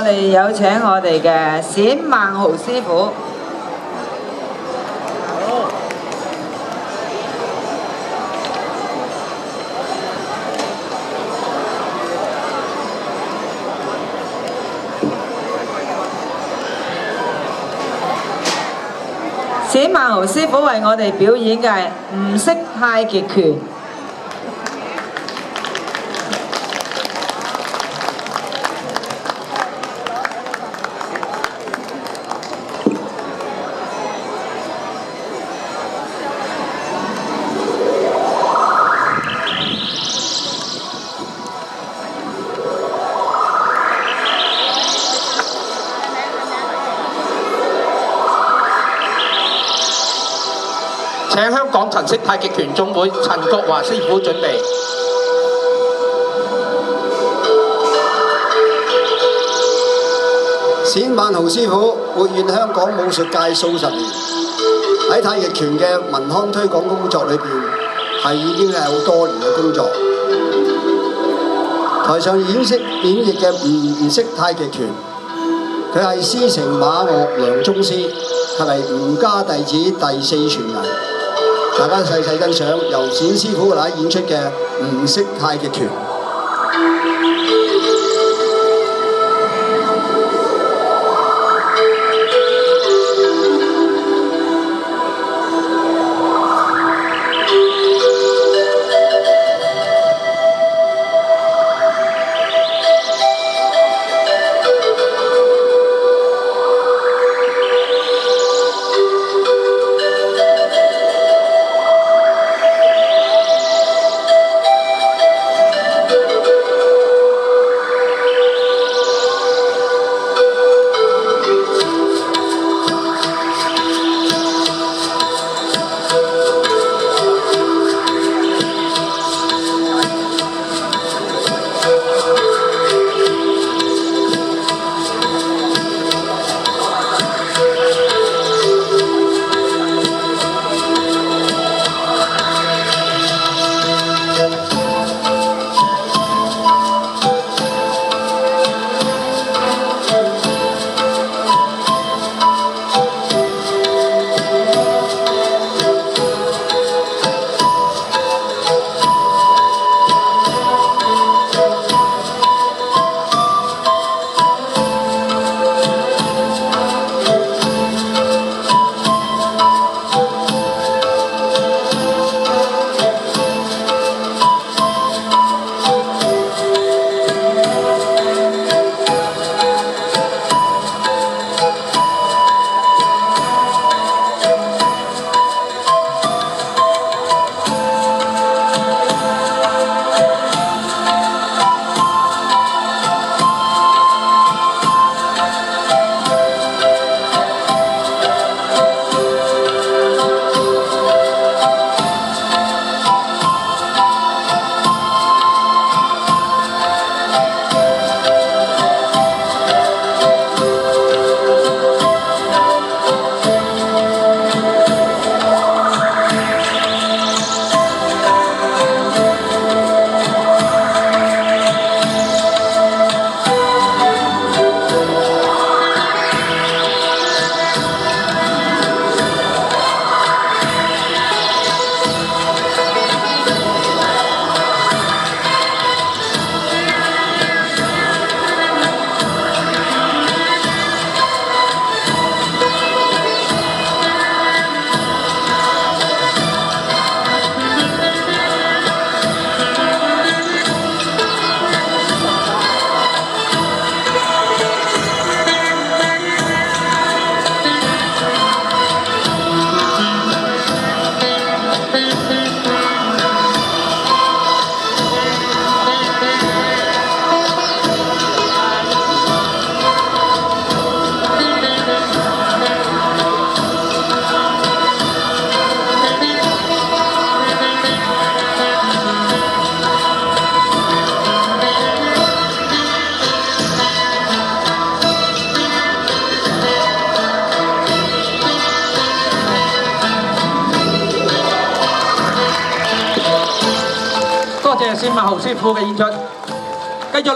哋有請我哋嘅冼孟豪師傅。冼孟豪師傅為我哋表演嘅吳式太極拳。請香港陳式太極拳總會陳國華師傅準備。冼孟豪師傅活躍香港武術界數十年，喺太極拳嘅文康推廣工作裏邊係已經係好多年嘅工作。台上演繹嘅吳式太極拳，佢係師承馬岳梁宗師，係吳家弟子第4傳人。大家細細欣賞由冼師傅嚟演出嘅吳式太極拳。冼孟豪師傅嘅演出。